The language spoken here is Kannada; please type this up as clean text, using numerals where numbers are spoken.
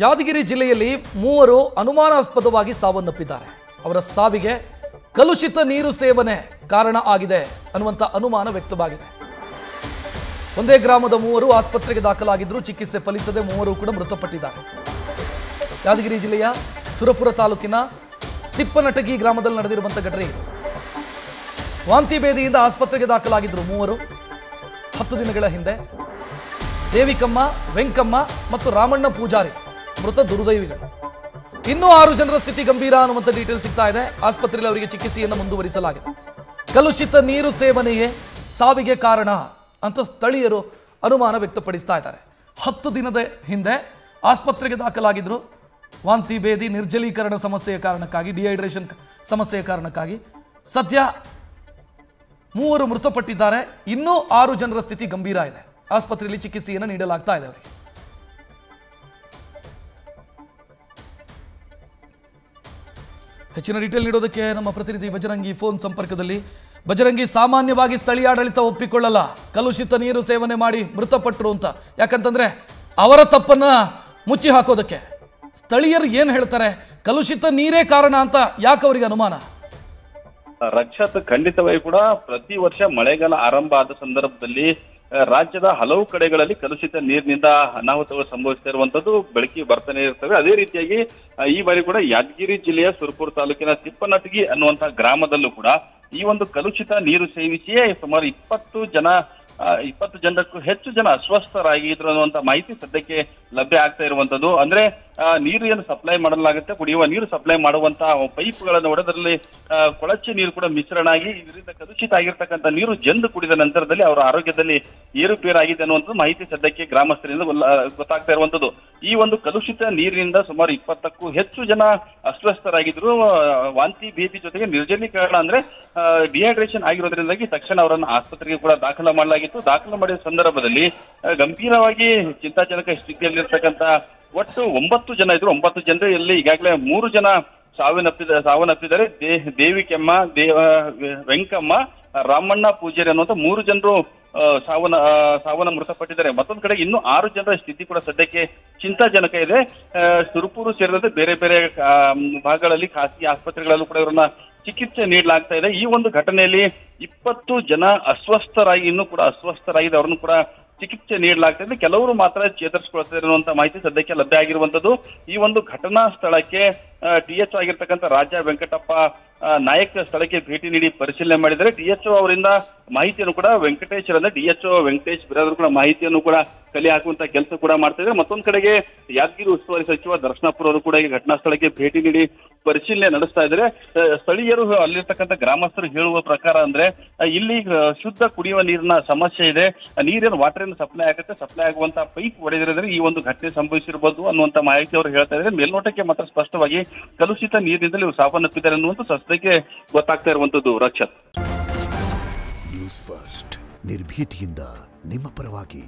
ಯಾದಗಿರಿ ಜಿಲ್ಲೆಯಲ್ಲಿ ಮೂವರು ಅನುಮಾನಾಸ್ಪದವಾಗಿ ಸಾವನ್ನಪ್ಪಿದ್ದಾರೆ. ಅವರ ಸಾವಿಗೆ ಕಲುಷಿತ ನೀರು ಸೇವನೆ ಕಾರಣ ಆಗಿದೆ ಅನ್ನುವಂತ ಅನುಮಾನ ವ್ಯಕ್ತವಾಗಿದೆ. ಒಂದೇ ಗ್ರಾಮದ ಮೂವರು ಆಸ್ಪತ್ರೆಗೆ ದಾಖಲಾಗಿದ್ದರೂ ಚಿಕಿತ್ಸೆ ಫಲಿಸದೆ ಮೂವರು ಕೂಡ ಮೃತಪಟ್ಟಿದ್ದಾರೆ. ಯಾದಗಿರಿ ಜಿಲ್ಲೆಯ ಸುರಪುರ ತಾಲೂಕಿನ ತಿಪ್ಪನಟಗಿ ಗ್ರಾಮದಲ್ಲಿ ನಡೆದಿರುವಂತಹ ಘಟನೆ ಇದು. ವಾಂತಿ ಭೇದಿಯಿಂದ ಆಸ್ಪತ್ರೆಗೆ ದಾಖಲಾಗಿದ್ದರು ಮೂವರು 10 ದಿನಗಳ ಹಿಂದೆ. ದೇವಿಕಮ್ಮ, ವೆಂಕಮ್ಮ ಮತ್ತು ರಾಮಣ್ಣ ಪೂಜಾರಿ ಮೃತ ದುರ್ದೈವಿಗಳು. ಇನ್ನೂ 6 ಜನರ ಸ್ಥಿತಿ ಗಂಭೀರ ಅನ್ನುವಂಥ ಡೀಟೇಲ್ ಸಿಗ್ತಾ ಇದೆ. ಆಸ್ಪತ್ರೆಯಲ್ಲಿ ಅವರಿಗೆ ಚಿಕಿತ್ಸೆಯನ್ನು ಮುಂದುವರಿಸಲಾಗಿದೆ. ಕಲುಷಿತ ನೀರು ಸೇವನೆಯೇ ಸಾವಿಗೆ ಕಾರಣ ಅಂತ ಸ್ಥಳೀಯರು ಅನುಮಾನ ವ್ಯಕ್ತಪಡಿಸ್ತಾ ಇದ್ದಾರೆ. 10 ದಿನದ ಹಿಂದೆ ಆಸ್ಪತ್ರೆಗೆ ದಾಖಲಾಗಿದ್ರು. ವಾಂತಿ ಭೇದಿ, ನಿರ್ಜಲೀಕರಣ ಸಮಸ್ಯೆಯ ಕಾರಣಕ್ಕಾಗಿ, ಡಿಹೈಡ್ರೇಷನ್ ಸಮಸ್ಯೆಯ ಕಾರಣಕ್ಕಾಗಿ ಸದ್ಯ 3 ಮೃತಪಟ್ಟಿದ್ದಾರೆ. ಇನ್ನೂ 6 ಜನರ ಸ್ಥಿತಿ ಗಂಭೀರ ಇದೆ. ಆಸ್ಪತ್ರೆಯಲ್ಲಿ ಚಿಕಿತ್ಸೆಯನ್ನು ನೀಡಲಾಗ್ತಾ ಇದೆ ಅವರಿಗೆ. ಹೆಚ್ಚಿನ ಡೀಟೇಲ್ ನೀಡೋದಕ್ಕೆ ನಮ್ಮ ಪ್ರತಿನಿಧಿ ಬಜರಂಗಿ ಫೋನ್ ಸಂಪರ್ಕದಲ್ಲಿ. ಬಜರಂಗಿ, ಸಾಮಾನ್ಯವಾಗಿ ಸ್ಥಳೀಯ ಆಡಳಿತ ಒಪ್ಪಿಕೊಳ್ಳಲ್ಲ ಕಲುಷಿತ ನೀರು ಸೇವನೆ ಮಾಡಿ ಮೃತಪಟ್ಟರು ಅಂತ. ಯಾಕಂತಂದ್ರೆ ಅವರ ತಪ್ಪನ್ನ ಮುಚ್ಚಿ ಹಾಕೋದಕ್ಕೆ ಸ್ಥಳೀಯರು ಏನು ಹೇಳ್ತಾರೆ? ಕಲುಷಿತ ನೀರೇ ಕಾರಣ ಅಂತ ಯಾಕೆ ಅವರಿಗೆ ಅನುಮಾನ? ರಕ್ಷತ್, ಖಂಡಿತವಾಗಿ ಕೂಡ ಪ್ರತಿ ವರ್ಷ ಮಳೆಗಾಲ ಆರಂಭ ಆದ ಸಂದರ್ಭದಲ್ಲಿ ರಾಜ್ಯದ ಹಲವು ಕಡೆಗಳಲ್ಲಿ ಕಲುಷಿತ ನೀರಿನಿಂದ ಅನಾಹುತಗಳು ಸಂಭವಿಸ್ತಾ ಇರುವಂತದ್ದು ಬೆಳಕಿಗೆ ಬರ್ತಾನೆ ಇರ್ತವೆ. ಅದೇ ರೀತಿಯಾಗಿ ಈ ಬಾರಿ ಕೂಡ ಯಾದಗಿರಿ ಜಿಲ್ಲೆಯ ಸುರಪುರ ತಾಲೂಕಿನ ತಿಪ್ಪನಟಗಿ ಅನ್ನುವಂತಹ ಗ್ರಾಮದಲ್ಲೂ ಕೂಡ ಈ ಒಂದು ಕಲುಷಿತ ನೀರು ಸೇವಿಸಿಯೇ ಸುಮಾರು 20 ಜನಕ್ಕೂ ಹೆಚ್ಚು ಜನ ಅಸ್ವಸ್ಥರಾಗಿದ್ರು ಅನ್ನುವಂತ ಮಾಹಿತಿ ಸದ್ಯಕ್ಕೆ ಲಭ್ಯ ಆಗ್ತಾ ಇರುವಂತದ್ದು. ಅಂದ್ರೆ ನೀರು ಏನು ಸಪ್ಲೈ ಮಾಡಲಾಗುತ್ತೆ, ಕುಡಿಯುವ ನೀರು ಸಪ್ಲೈ ಮಾಡುವಂತಹ ಪೈಪ್ಗಳನ್ನು ಹೊಡೆದ್ರಲ್ಲಿ ಕೊಳಚೆ ನೀರು ಕೂಡ ಮಿಶ್ರಣ ಆಗಿ ಇದರಿಂದ ಕಲುಷಿತ ಆಗಿರ್ತಕ್ಕಂಥ ನೀರು ಜಂದು ಕುಡಿದ ನಂತರದಲ್ಲಿ ಅವರ ಆರೋಗ್ಯದಲ್ಲಿ ಏರುಪೇರಾಗಿದೆ ಅನ್ನುವಂಥದ್ದು ಮಾಹಿತಿ ಸದ್ಯಕ್ಕೆ ಗ್ರಾಮಸ್ಥರಿಂದ ಗೊತ್ತಾಗ್ತಾ ಇರುವಂತದ್ದು. ಈ ಒಂದು ಕಲುಷಿತ ನೀರಿನಿಂದ ಸುಮಾರು 20ಕ್ಕೂ ಹೆಚ್ಚು ಜನ ಅಸ್ವಸ್ಥರಾಗಿದ್ರು. ವಾಂತಿ ಭೇದಿ ಜೊತೆಗೆ ನಿರ್ಜಲೀಕರಣ ಅಂದ್ರೆ ಡಿಹೈಡ್ರೇಷನ್ ಆಗಿರೋದ್ರಿಂದಾಗಿ ತಕ್ಷಣ ಅವರನ್ನು ಆಸ್ಪತ್ರೆಗೆ ಕೂಡ ದಾಖಲು ಮಾಡಲಾಗಿತ್ತು. ದಾಖಲು ಮಾಡಿದ ಸಂದರ್ಭದಲ್ಲಿ ಗಂಭೀರವಾಗಿ ಚಿಂತಾಜನಕ ಸ್ಥಿತಿಯಲ್ಲಿರ್ತಕ್ಕಂಥ ಒಟ್ಟು 9 ಜನ ಇದ್ರು. 9 ಜನರಲ್ಲಿ ಈಗಾಗಲೇ 3 ಜನ ಸಾವನ್ನಪ್ಪಿದ್ದಾರೆ. ದೇವಿಕಮ್ಮ, ವೆಂಕಮ್ಮ, ರಾಮಣ್ಣ ಪೂಜಾರಿ ಅನ್ನುವಂಥ 3 ಜನರು ಸಾವನ್ನ ಮೃತಪಟ್ಟಿದ್ದಾರೆ. ಮತ್ತೊಂದು ಕಡೆ ಇನ್ನೂ 6 ಜನರ ಸ್ಥಿತಿ ಕೂಡ ಸದ್ಯಕ್ಕೆ ಚಿಂತಾಜನಕ ಇದೆ. ಸುರಪುರ ಸೇರಿದಂತೆ ಬೇರೆ ಬೇರೆ ಭಾಗಗಳಲ್ಲಿ ಖಾಸಗಿ ಆಸ್ಪತ್ರೆಗಳಲ್ಲೂ ಕೂಡ ಇವರನ್ನ ಚಿಕಿತ್ಸೆ ನೀಡಲಾಗ್ತಾ ಇದೆ. ಈ ಒಂದು ಘಟನೆಯಲ್ಲಿ 20 ಜನ ಇನ್ನೂ ಕೂಡ ಅಸ್ವಸ್ಥರಾಗಿದೆ. ಅವರನ್ನು ಕೂಡ ಚಿಕಿತ್ಸೆ ನೀಡಲಾಗ್ತಾ ಇದೆ. ಕೆಲವರು ಮಾತ್ರ ಚೇತರಿಸಿಕೊಳ್ತಾ ಇರುವಂತ ಮಾಹಿತಿ ಸದ್ಯಕ್ಕೆ ಲಭ್ಯ ಆಗಿರುವಂತದ್ದು. ಈ ಒಂದು ಘಟನಾ ಸ್ಥಳಕ್ಕೆ ಟಿಎಚ್ಒ ಆಗಿರ್ತಕ್ಕಂಥ ರಾಜ ವೆಂಕಟಪ್ಪ ನಾಯಕ್ ಸ್ಥಳಕ್ಕೆ ಭೇಟಿ ನೀಡಿ ಪರಿಶೀಲನೆ ಮಾಡಿದರೆ. ಟಿಎಚ್ಒ ಅವರಿಂದ ಮಾಹಿತಿಯನ್ನು ಕೂಡ ಡಿಎಚ್ಒ ವೆಂಕಟೇಶ್ ಬಿರಾದರು ಕೂಡ ಮಾಹಿತಿಯನ್ನು ಕೂಡ ಕಲೆ ಹಾಕುವಂತ ಕೆಲಸ ಕೂಡ ಮಾಡ್ತಾ ಇದ್ದಾರೆ. ಮತ್ತೊಂದು ಕಡೆಗೆ ಯಾದಗಿರಿ ಉಸ್ತುವಾರಿ ಸಚಿವ ದರ್ಶನಪುರ ಅವರು ಕೂಡ ಈ ಘಟನಾ ಸ್ಥಳಕ್ಕೆ ಭೇಟಿ ನೀಡಿ ಪರಿಶೀಲನೆ ನಡೆಸ್ತಾ ಇದ್ದಾರೆ. ಸ್ಥಳೀಯರು ಅಲ್ಲಿರ್ತಕ್ಕಂಥ ಗ್ರಾಮಸ್ಥರು ಹೇಳುವ ಪ್ರಕಾರ ಅಂದ್ರೆ ಇಲ್ಲಿ ಶುದ್ಧ ಕುಡಿಯುವ ನೀರಿನ ಸಮಸ್ಯೆ ಇದೆ. ನೀರೇನು ವಾಟರ್ ಏನು ಸಪ್ಲೈ ಆಗುತ್ತೆ, ಸಪ್ಲೈ ಆಗುವಂತಹ ಪೈಪ್ ಒಡೆದಿರೋದ್ರೆ ಈ ಒಂದು ಘಟನೆ ಸಂಭವಿಸಿರಬಹುದು ಅನ್ನುವಂತ ಮಾಹಿತಿ ಅವರು ಹೇಳ್ತಾ ಇದ್ದಾರೆ. ಮೇಲ್ನೋಟಕ್ಕೆ ಮಾತ್ರ ಸ್ಪಷ್ಟವಾಗಿ ಕಲುಷಿತ ನೀರಿನಿಂದಲೇ ಇವರು ಸಾವನ್ನಪ್ಪಿದ್ದಾರೆ ಅನ್ನುವಂಥ ಸದ್ಯಕ್ಕೆ ಗೊತ್ತಾಗ್ತಾ ಇರುವಂತದ್ದು. ರಕ್ಷತ್, ನ್ಯೂಸ್ ಫಸ್ಟ್ ನಿರ್ಭೀತಿಯಿಂದ ನಿಮ್ಮ ಪರವಾಗಿ.